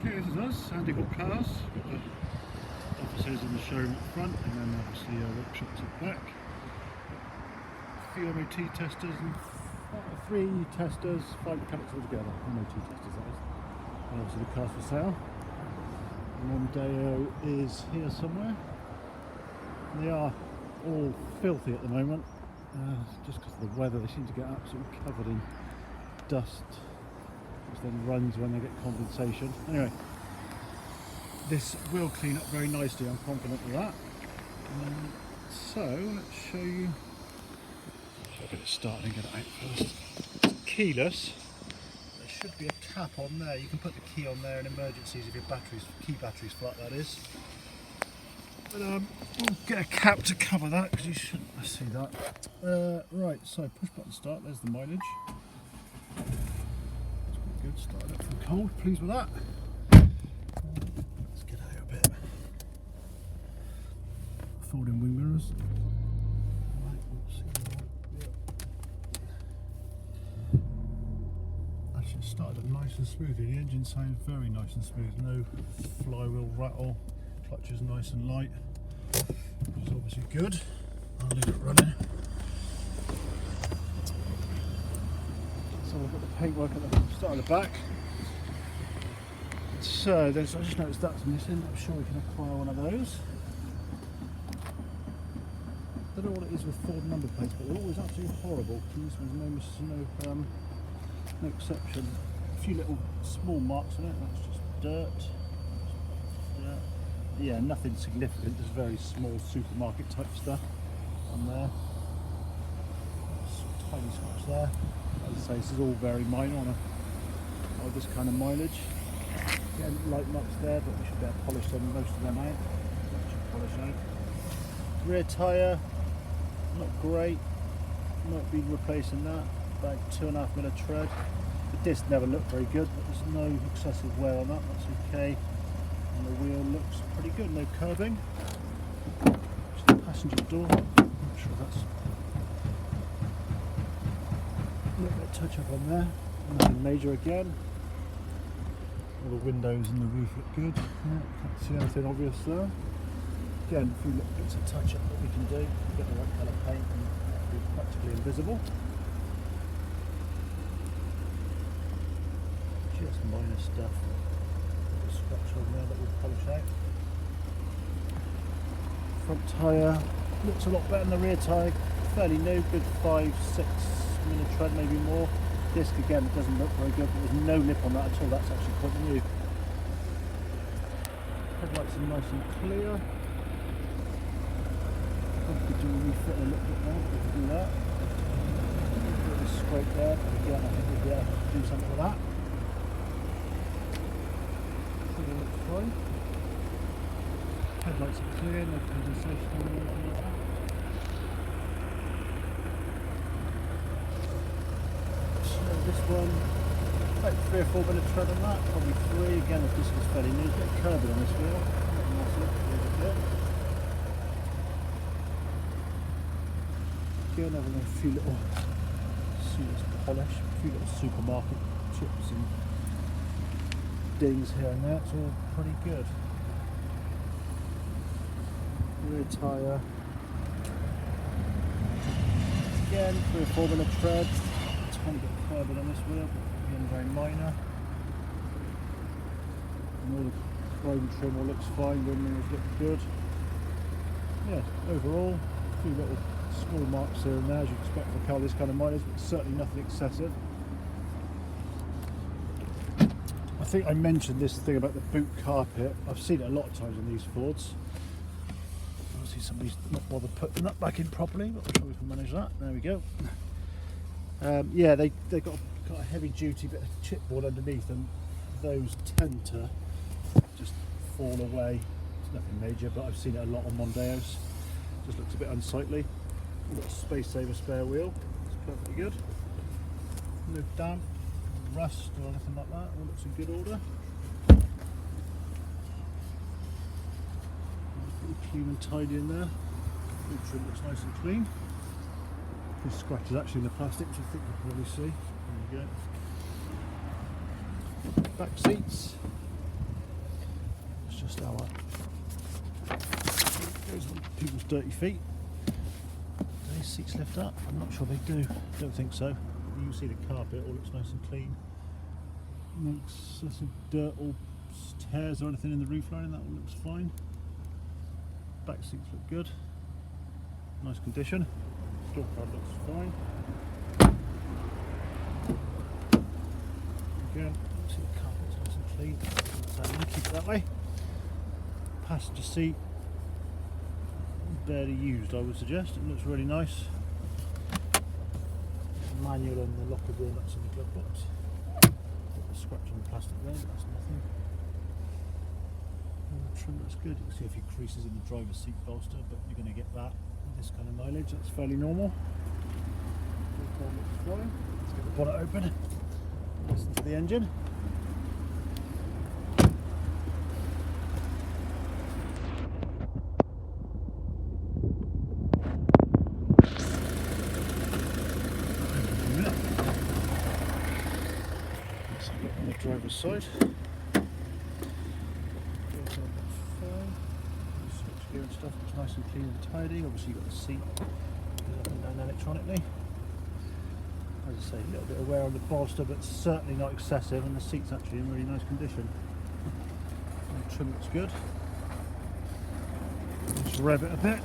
Okay, this is us, Antiqual Cars. Got the offices in the showroom at the front, and then obviously workshops at the back. A few MOT testers and 3 testers, 5 mechanics altogether. MOT testers, that is. And obviously the cars for sale. Mondeo is here somewhere. They are all filthy at the moment, just because of the weather. They seem to get absolutely covered in dust, which then runs when they get condensation. Anyway, this will clean up very nicely, I'm confident of that. So let's show you. I'll get it started and get it out first. It's keyless. There should be a cap on there. You can put the key on there in emergencies if your key battery's flat, that is. But we'll get a cap to cover that because you shouldn't see that. Right, so push button start. There's the mileage. That's quite good. Started up from cold. Pleased with that. Let's get out a bit. Folding wing mirrors. Right, we'll see. Actually, it started up nice and smoothly. The engine sounds very nice and smooth. No flywheel rattle. Clutch is nice and light, which is obviously good. I'll leave it running. So we've got the paintwork at the start of the back. So I just noticed that's missing. I'm sure we can acquire one of those. I don't know what it is with Ford number plates, but they're always absolutely horrible. This one's no exception. A few little small marks on it. That's just dirt. Yeah, nothing significant, just very small supermarket type stuff on there. Tiny scratch there. As I say, this is all very minor on this kind of mileage. Again, light marks there, but we should be able to polish most of them out. Polish out. Rear tyre, not great. Might be replacing that. About 2.5mm tread. The disc never looked very good, but there's no excessive wear on that. That's okay. And the wheel looks pretty good, no curving. Just the passenger door, I'm not sure that's a little bit of touch up on there. Nothing major again. All the windows and the roof look good. Yeah, can't see anything obvious there. Again, a few little bits of touch up that we can do. Get the right colour paint and be practically invisible. Just minor stuff. Scratch on there that we'll polish out. Front tyre looks a lot better than the rear tyre, fairly new, good 5-6mm tread, maybe more. Disc again, it doesn't look very good, but there's no lip on that at all. That's actually quite new. Headlights are nice and clear. Probably do a refit a little bit more if we can do that. A bit of a scrape there, but again I think we'll be able to do something with that. Fine. Headlights are clear, no condensation or anything like that. So this one, about 3 or 4mm tread on that, probably 3. Again, the disc is fairly new, a bit curvy on this wheel. Again, having a few little polish, a few little supermarket chips and dings here and there. It's all pretty good. Rear tyre. Again, 3 or 4mm tread. Tiny bit of curbing on this wheel, but again very minor. And all the chrome trim all looks fine, wing mirrors look good. Yeah, overall, a few little small marks here and there as you'd expect for a car this kind of mileage, but certainly nothing excessive. I think I mentioned this thing about the boot carpet. I've seen it a lot of times on these Fords. Obviously somebody's not bothered putting that back in properly, but I'm sure we can manage that. There we go. Yeah, they got a heavy duty bit of chipboard underneath, and those tend to just fall away. It's nothing major, but I've seen it a lot on Mondeos. Just looks a bit unsightly. We've got a space saver spare wheel. It's perfectly good. No damp, rust or anything like that. All looks in good order. Pretty clean and tidy in there. Boot trim looks nice and clean. This scratch is actually in the plastic, which I think you'll probably see. There you go. Back seats. go up. Goes on people's dirty feet. Do these seats lift up? I'm not sure they do. Don't think so. You can see the carpet, all looks nice and clean. Looks some dirt or tears or anything in the roof lining, that one looks fine. Back seats look good. Nice condition. Door card looks fine. Again, see the carpet's nice and clean. Keep it that way. Passenger seat, barely used I would suggest. It looks really nice. Manual and the locker door nuts in the glove box. Scratch on the plastic there, but that's nothing. And the trim looks good. You can see a few creases in the driver's seat bolster, but you're going to get that with this kind of mileage. That's fairly normal. Looks fine. Let's get the bonnet open. Listen to the engine. On the driver's side. Switch gear and stuff looks nice and clean and tidy. Obviously you've got the seat goes up and down electronically. As I say, a little bit of wear on the bolster, but certainly not excessive, and the seat's actually in really nice condition. And the trim looks good. Let's rev it a bit.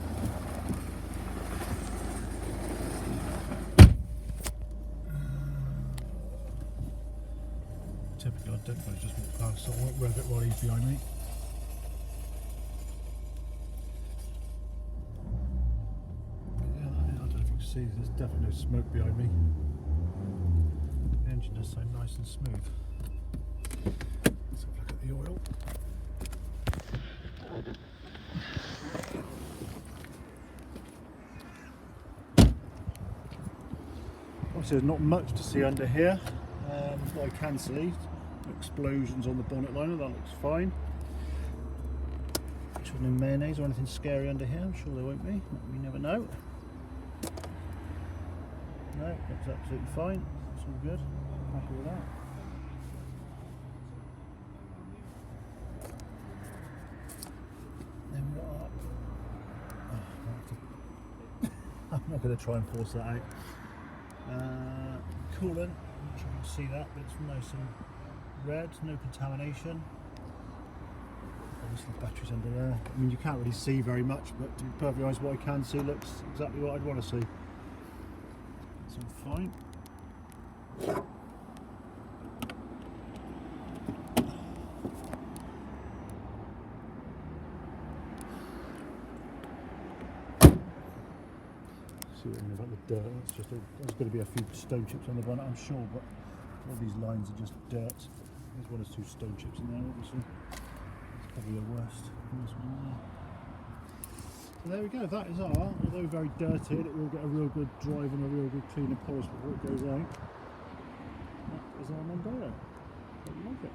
Typically I don't want to just walk past, so I won't rev it while he's behind me. Yeah, I don't know if you can see, there's definitely no smoke behind me. The engine does sound nice and smooth. Let's have a look at the oil. Obviously there's not much to see under here. What I can see, explosions on the bonnet liner, that looks fine. Sure no mayonnaise or anything scary under here, I'm sure there won't be, we never know. No, looks absolutely fine, it's all good, happy with that. Then what I'm not going to try and force that out. Coolant. I'm not sure if you can see that, but it's nice and red, no contamination. Obviously the battery's under there. I mean, you can't really see very much, but to be perfectly honest, what I can see looks exactly what I'd want to see. It's all fine. See what I mean about the dirt. That's just there's going to be a few stone chips on the bonnet, I'm sure, but all these lines are just dirt. There's one or two stone chips in there, obviously. It's probably the worst. This one there. So there we go. That is our, although very dirty, it will get a real good drive and a real good clean and polish before it goes out. That is our Mondeo. Hope you like it.